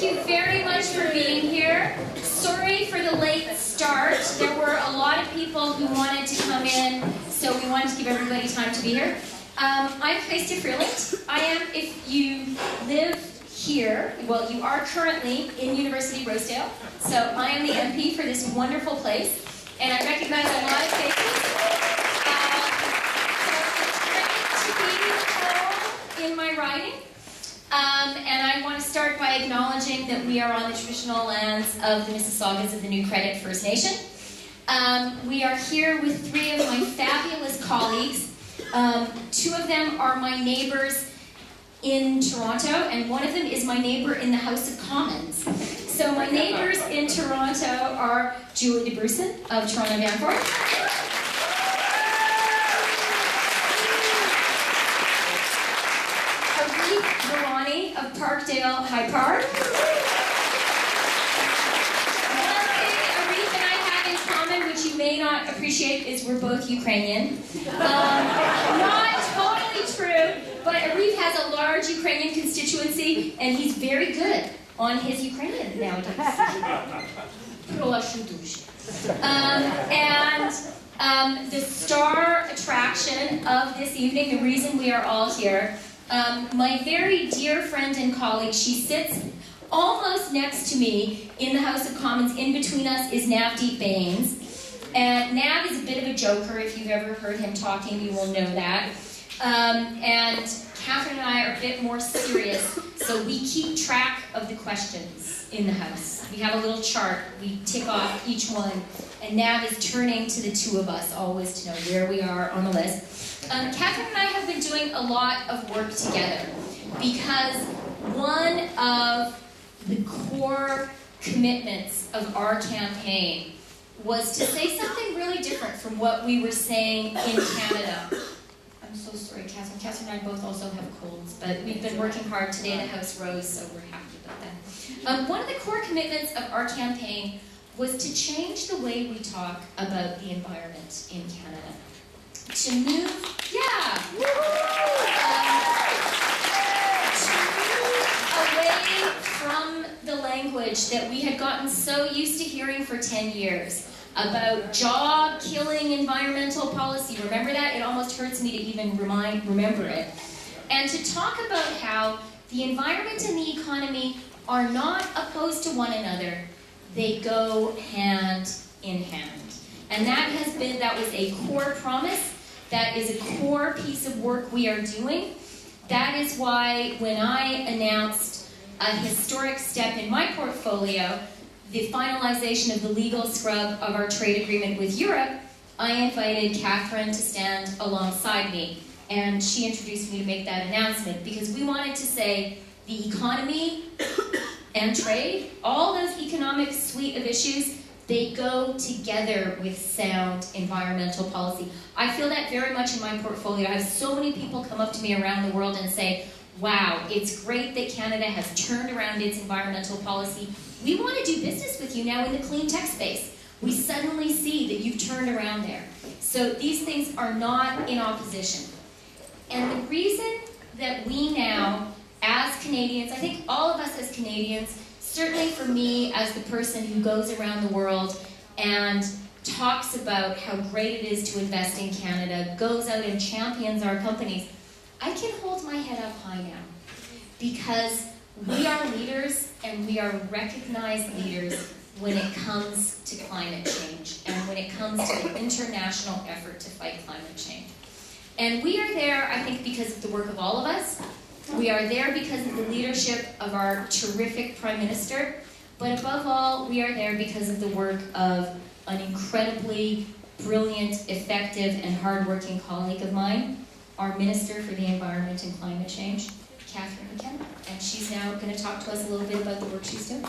you very much for being here. Sorry for the late start. There were a lot of people who wanted to come in, so we wanted to give everybody time to be here. I'm Chrystia Freeland. I am, if you live here, well, you are currently in University Rosedale, so I am the MP for this wonderful place, and I recognize a lot of faces. So it's great to be home in my riding. And I want to start by acknowledging that we are on the traditional lands of the Mississaugas of the New Credit First Nation. We are here with three of my fabulous colleagues. Two of them are my neighbors in Toronto, and one of them is my neighbor in the House of Commons. So my neighbors in Toronto are Julie de Brusen of Toronto Danforth. Of Parkdale High Park. One thing Arif and I have in common, which you may not appreciate, is we're both Ukrainian. Not totally true, but Arif has a large Ukrainian constituency, and he's very good on his Ukrainian nowadays. The star attraction of this evening, the reason we are all here, my very dear friend and colleague, she sits almost next to me in the House of Commons. In between us is Navdeep Bains. And Nav is a bit of a joker. If you've ever heard him talking, you will know that. And Catherine and I are a bit more serious, so we keep track of the questions in the House. We have a little chart. We tick off each one. And Nav is turning to the two of us always to know where we are on the list. Catherine and I have been doing a lot of work together because one of the core commitments of our campaign was to say something really different from what we were saying in Canada. I'm so sorry, Catherine. Catherine and I both also have colds, but we've been working hard. Today the House rose, so we're happy about that. One of the core commitments of our campaign was to change the way we talk about the environment in Canada. To move, away from the language that we had gotten so used to hearing for 10 years about job-killing environmental policy. Remember that? It almost hurts me to even remember it. And to talk about how the environment and the economy are not opposed to one another. They go hand in hand. And that was a core promise. That is a core piece of work we are doing. That is why when I announced a historic step in my portfolio, the finalization of the legal scrub of our trade agreement with Europe, I invited Catherine to stand alongside me. And she introduced me to make that announcement because we wanted to say the economy and trade, all those economic suite of issues, they go together with sound environmental policy. I feel that very much in my portfolio. I have so many people come up to me around the world and say, wow, it's great that Canada has turned around its environmental policy. We want to do business with you now in the clean tech space. We suddenly see that you've turned around there. So these things are not in opposition. And the reason that we now, as Canadians, I think all of us as Canadians, certainly for me as the person who goes around the world and talks about how great it is to invest in Canada, goes out and champions our companies, I can hold my head up high now because we are leaders and we are recognized leaders when it comes to climate change and when it comes to the international effort to fight climate change. And we are there, I think, because of the work of all of us. We are there because of the leadership of our terrific Prime Minister, but above all, we are there because of the work of an incredibly brilliant, effective, and hardworking colleague of mine, our Minister for the Environment and Climate Change, Catherine McKenna. And she's now going to talk to us a little bit about the work she's doing.